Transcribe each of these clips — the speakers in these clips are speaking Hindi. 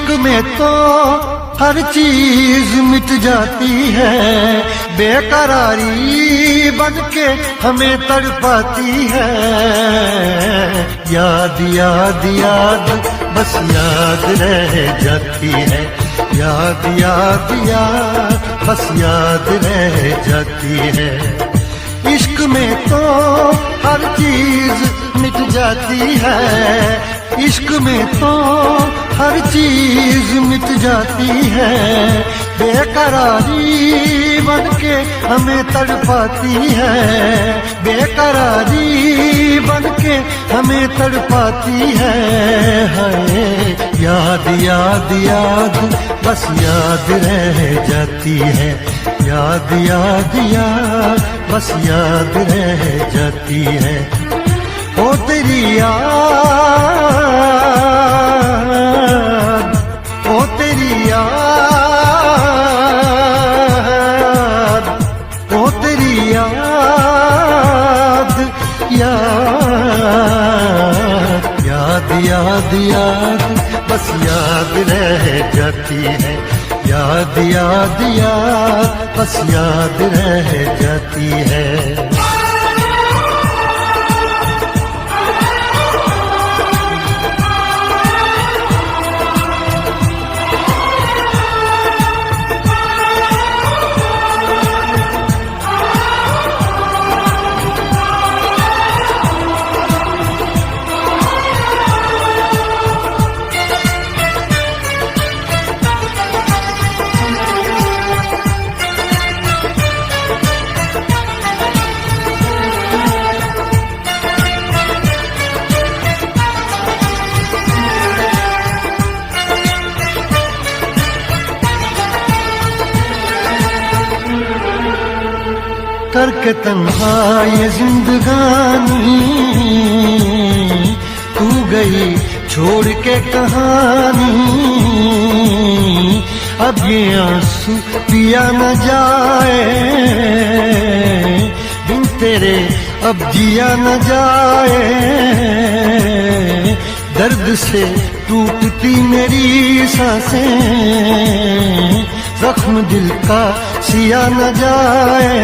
इश्क में तो हर चीज मिट जाती है, बेकरारी बनके हमें तड़पाती है। याद याद याद बस याद रह जाती है, याद याद याद बस याद रह जाती है। इश्क में तो हर चीज मिट जाती है, इश्क में तो हर चीज मिट जाती है, बेकरारी बनके हमें तड़पाती है, बेकरारी बनके हमें तड़पाती है। हाय याद याद याद बस याद रह जाती है, याद याद याद बस याद रह जाती है। ओ तेरी याद, ओ तेरी याद, ओ तेरी याद, याद याद याद याद बस याद रह जाती है, याद याद याद बस याद रह जाती है। करके तन्हा ये जिंदगानी, तू गई छोड़ के कहानी। अब ये आंसू पिया न जाए, बिन तेरे अब जिया न जाए। दर्द से टूटती मेरी सांसें, जख्म दिल का सिया न जाए।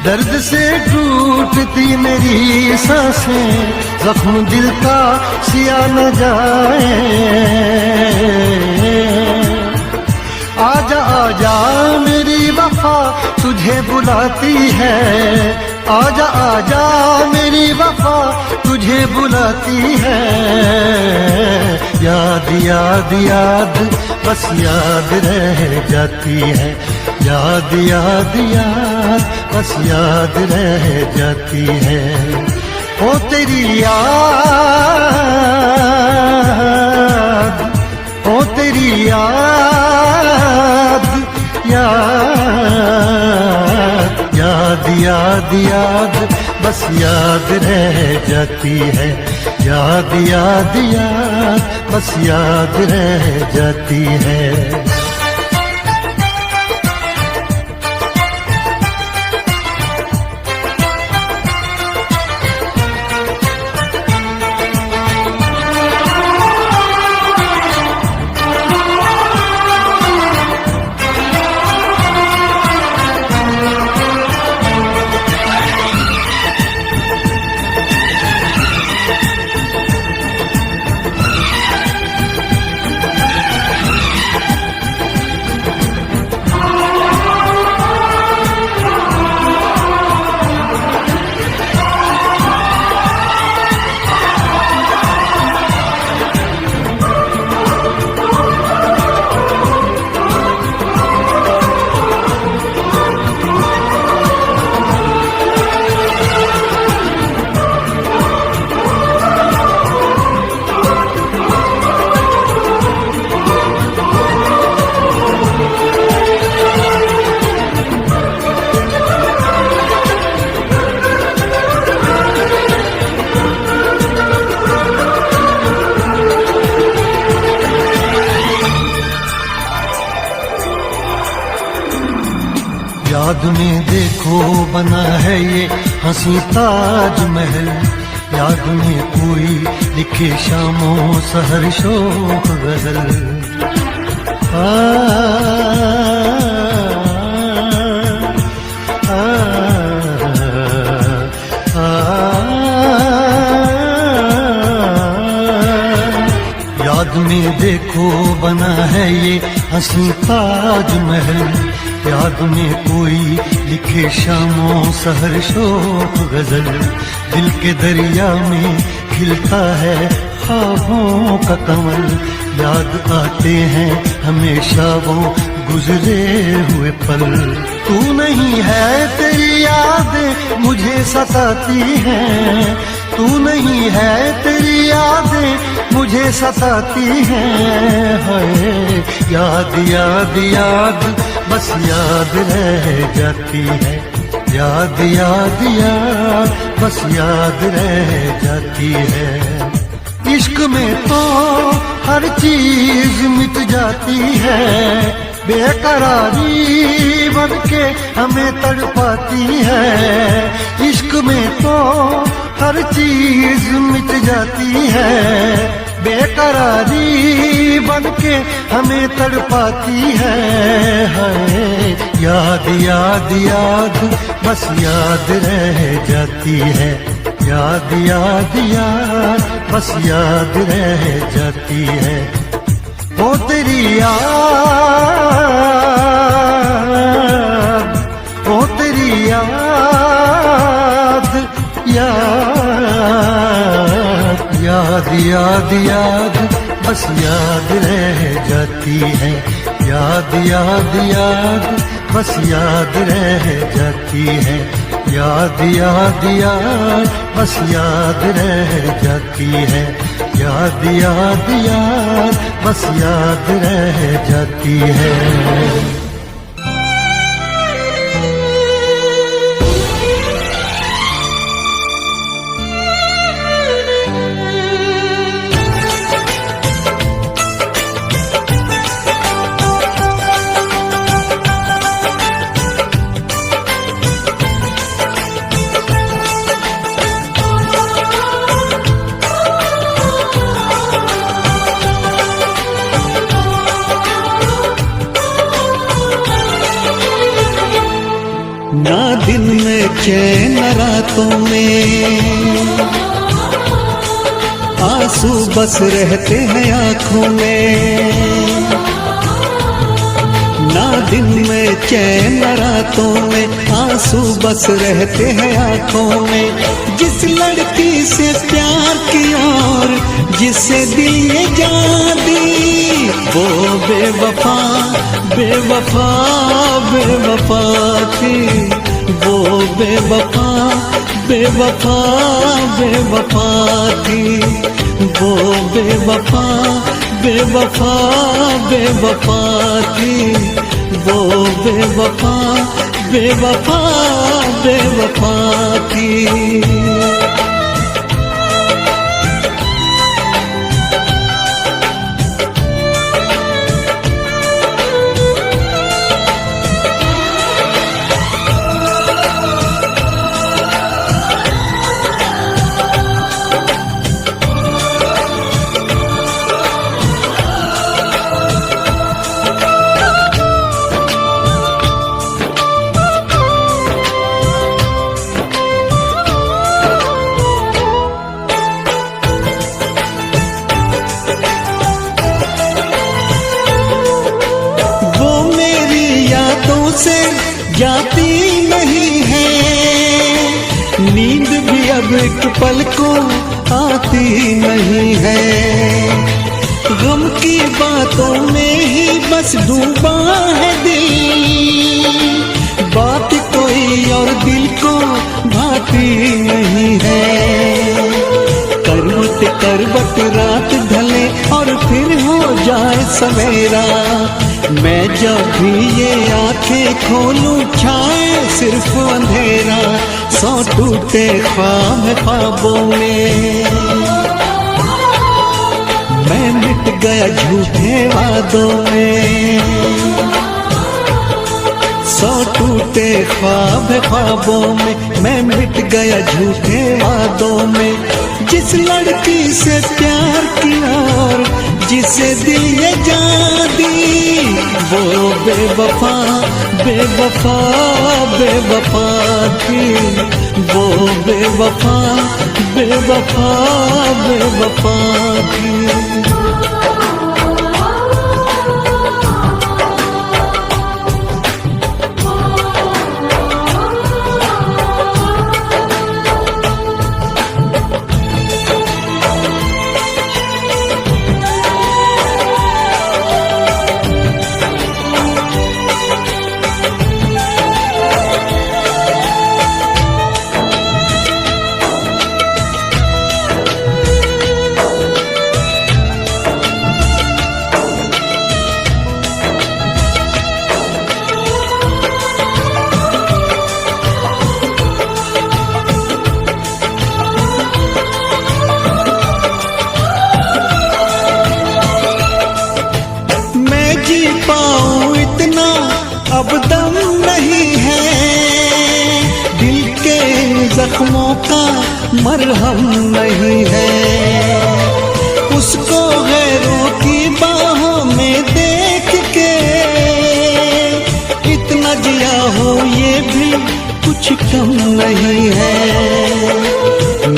दर्द से टूटती मेरी सांसें, जख्म दिल का सिया न जाए। आजा आजा मेरी वफा तुझे बुलाती है, आजा आजा मेरी वफा तुझे बुलाती है। याद याद याद बस याद रह जाती है, याद याद याद बस याद रह जाती है। ओ तेरी याद, ओ तेरी याद, याद याद याद याद बस याद रह जाती है, याद याद याद बस याद रह जाती है। याद में देखो बना है ये हंसी ताज महल, याद में कोई लिखे शामों सहर शोक गजल। आ, आ, आ, याद में देखो बना है ये हंसी ताजमहल। याद में कोई लिखे शामों सहर शोक गजल। दिल के दरिया में खिलता है ख्वाबों का कमल। याद आते हैं हमेशा वो गुजरे हुए पल। तू नहीं है तेरी यादें मुझे सताती हैं। तू नहीं है तेरी यादें मुझे सताती हैं। हाय याद याद याद बस याद रह जाती है। याद याद याद बस याद रह जाती है। इश्क में तो हर चीज मिट जाती है। बेकरारी बन के हमें तड़पाती है। इश्क में तो हर चीज मिट जाती है। बेकरारी बन के हमें तड़पाती है। हाय याद याद याद बस याद रह जाती है। याद याद याद बस याद रह जाती है। वो तेरी याद, वो तेरी याद, याद याद याद बस याद रह जाती है। याद याद याद बस याद रह जाती है। याद याद याद बस याद रह जाती है। याद याद याद बस याद रह जाती है। ना दिन में चैन रातों में आंसू बस रहते हैं आँखों में। ना दिन में चैन रातों में आंसू बस रहते हैं आँखों में। जिस लड़की से प्यार किया और जिसे दिल ये जान दी वो बेवफा बेवफा बेवफा थी। वो बेवफा बेवफा बेवफा थी। वो बेवफा बेवफा बेवफा थी। वो बेवफा बेवफा बेवफा थी। से जाती नहीं है नींद भी अब एक पल को आती नहीं है। गम की बातों में ही बस डूबा है दिल। बात कोई और दिल को भाती नहीं है। करवट करवट रात ढले और फिर हो जाए सवेरा। मैं जब भी ये आंखें खोलूं छाए सिर्फ अंधेरा। सौ टूटे ख्वाब ख्वाबों में मैं मिट गया झूठे वादों में। सौ टूटे ख्वाब ख्वाबों में मैं मिट गया झूठे वादों में। जिस लड़की से प्यार किया और जिसे दिल ये जान दी, वो बेवफा बेवफा बेवफा थी, वो बेवफा बेवफा बेवफा थी। पाऊं इतना अब दम नहीं है, दिल के जख्मों का मरहम नहीं है। उसको गैरों की बाहों में देख के इतना जिया हो ये भी कुछ कम नहीं है।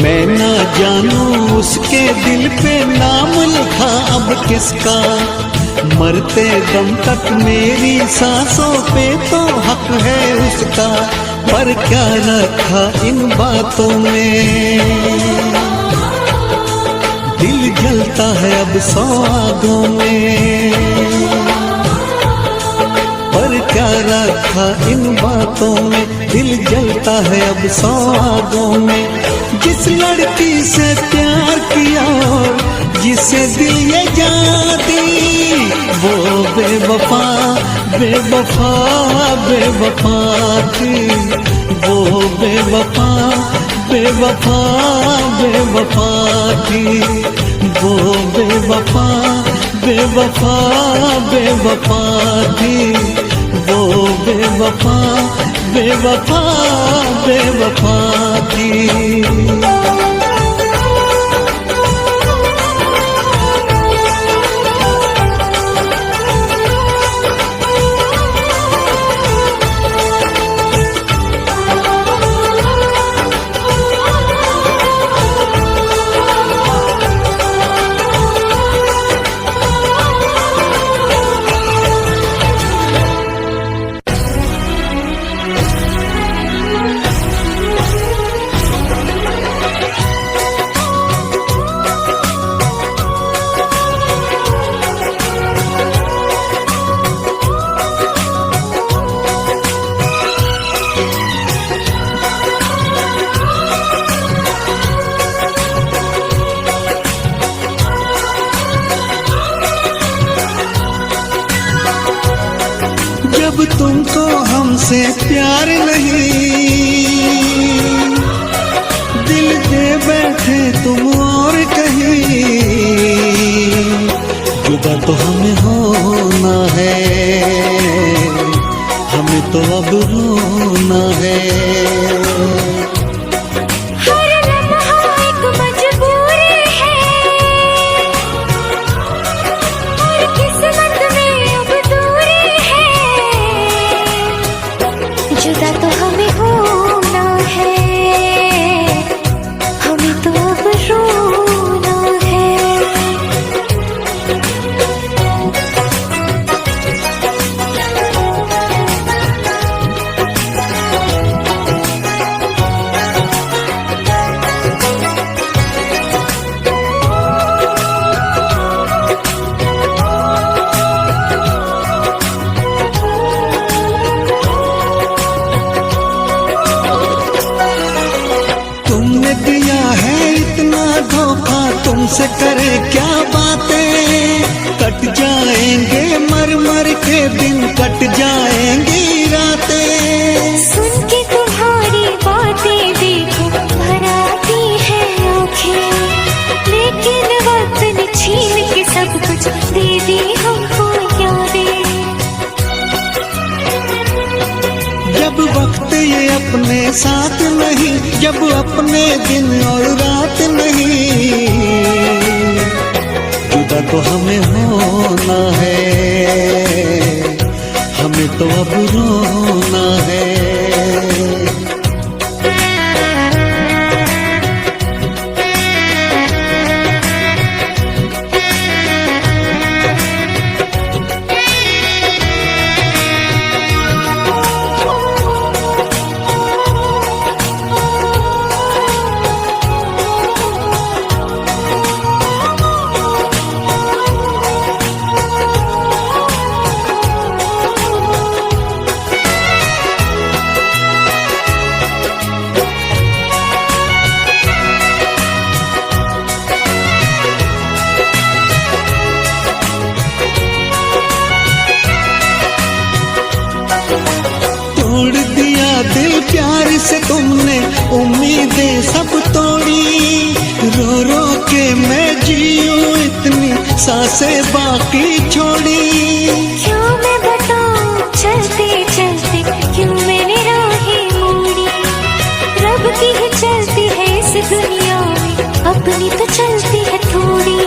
मैं ना जानूं उसके दिल पे नाम लिखा अब किसका, मरते दम तक मेरी सांसों पे तो हक है उसका, पर क्या रखा इन बातों में। दिल जलता है अब 100 आगों में, पर क्या रखा इन बातों में। दिल जलता है अब 100 आगों में। जिस लड़की से प्यार किया और जिसे दिल ये जान दी, वो बेवफा बेवफा बेवफा थी, वो बेवफा बेवफा बेवफा थी, वो बेवफा बेवफा बेवफा थी, वो बेवफा बेवफा बेवफा थी। जब तुमको हमसे प्यार नहीं, दिल दे बैठे तुम और कहीं, जुदा तो हमें होना है, हमें तो अब रोना है। जुदा तो हमें होना है, हमें तो अब रोना है। तुमसे करे क्या बातें, कट जाएंगे मर मर के दिन, कट जाएंगी रातें। सुन के तुम्हारी बातें देखो भर आती है आँखें, लेकिन वक्त ने छीन के सब कुछ दे दी हमको यादें। जब वक्त ये अपने साथ नहीं, जब अपने दिन और रात नहीं, जुदा तो हमें होना है, हमें तो अब रोना है। तोड़ दिया दिल प्यार से तुमने, उम्मीदें सब तोड़ी। रो रो के मैं जीऊं इतनी सांसें बाकी छोड़ी। क्यों मैं बताऊं चलते चलते क्यों मैंने राहें मोड़ी। रब की ही चलती है इस दुनिया में, अपनी तो चलती है थोड़ी।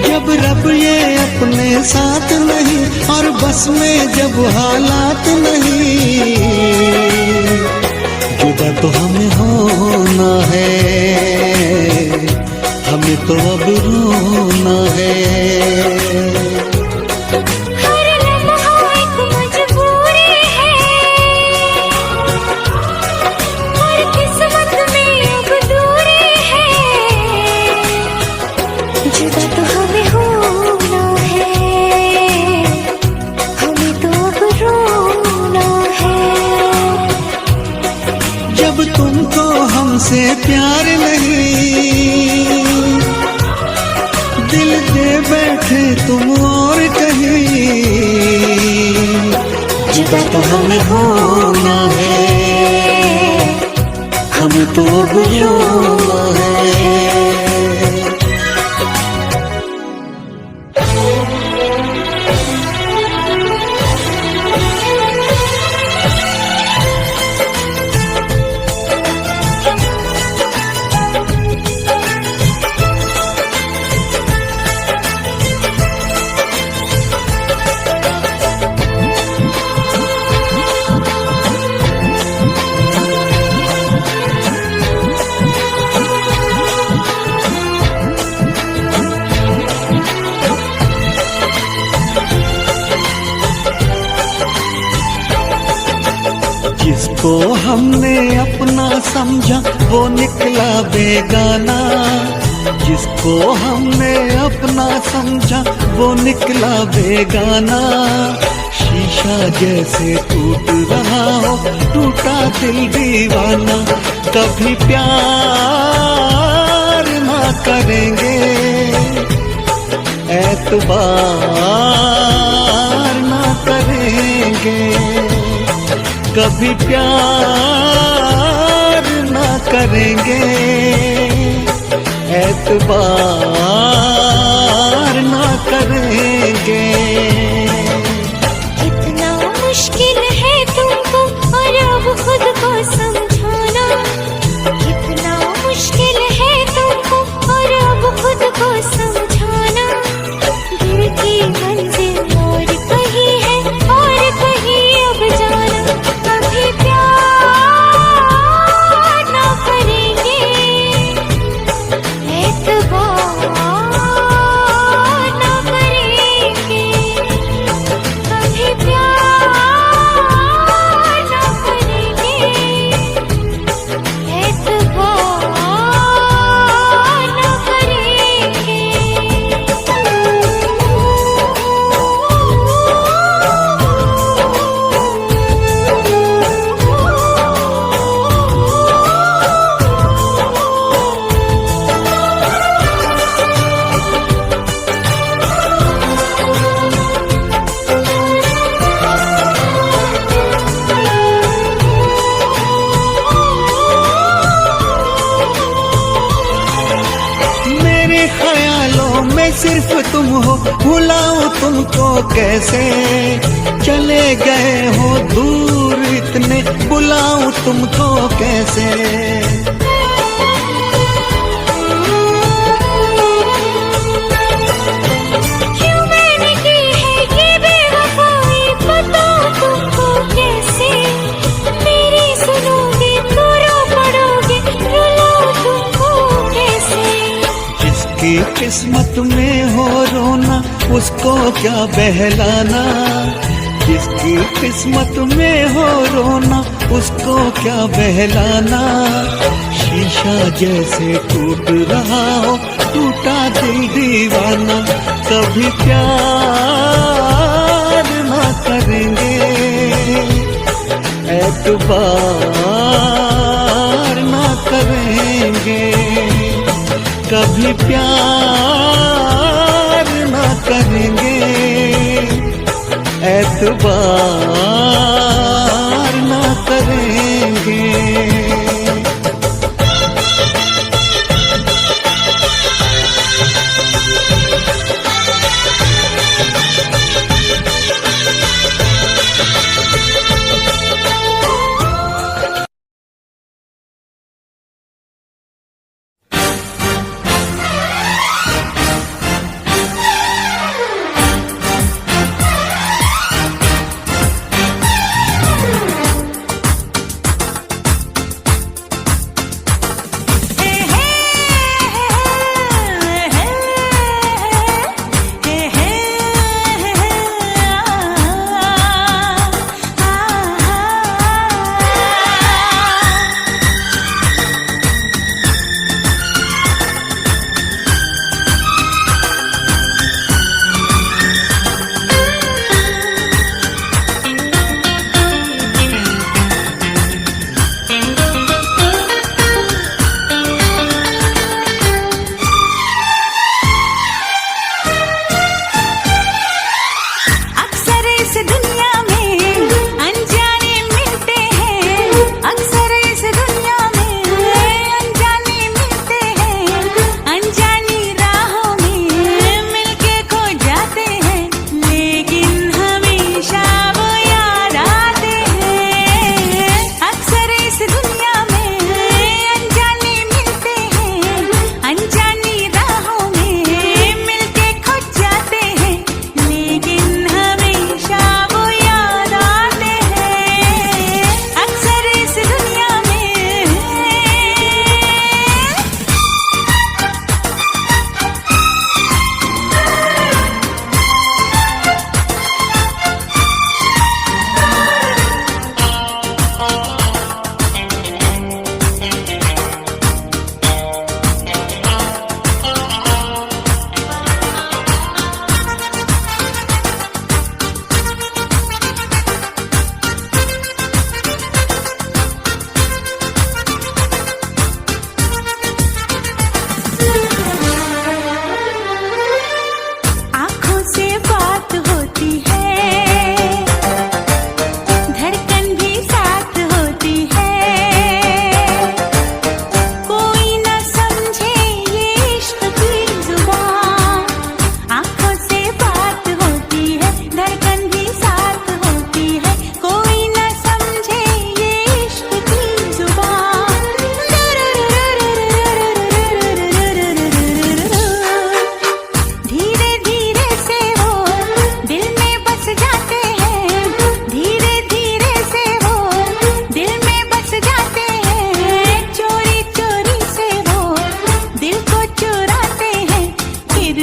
जब रब ये अपने साथ नहीं और बस में जब हालात नहीं, जुदा तो हमें होना है, हमें तो अब रोना है। हर लम्हा एक मजबूरी है, हर किस्मत में अब दूरी है। जुदा तो हमें होना है, हमें तो अब रोना है। जब तुमको हमसे प्यार नहीं, दिल दे बैठे तुम और कहीं, जुदा तो हमें होना है, हमें तो अब रोना है। जिसको हमने अपना समझा वो निकला बेगाना, जिसको हमने अपना समझा वो निकला बेगाना। शीशा जैसे टूट रहा हो टूटा दिल दीवाना। कभी प्यार ना करेंगे, एतबार ना करेंगे, कभी प्यार ना करेंगे, एतबार ना करेंगे। इतना मुश्किल है तुमको और अब खुद को समझाना। इतना मुश्किल है तुमको और अब खुद को समझाना। दिल की मंजिल और कहीं है और कहीं अब जाना। कभी प्यार ना करेंगे, एतबार ना करेंगे, कभी प्यार ना करेंगे, एतबार ना करेंगे। मेरे ख्यालों में सिर्फ तुम हो, भुलाऊं तुमको कैसे। चले गए हो दूर इतने, बुलाऊं तुमको कैसे। जिसकी किस्मत में हो रोना उसको क्या बहलाना, जिसकी किस्मत में हो रोना उसको क्या बहलाना। शीशा जैसे टूट रहा हो टूटा दिल दीवाना, कभी प्यार ना करेंगे, एतबार ना करेंगे, कभी प्यार ना करेंगे, एतबार ना करेंगे। फिर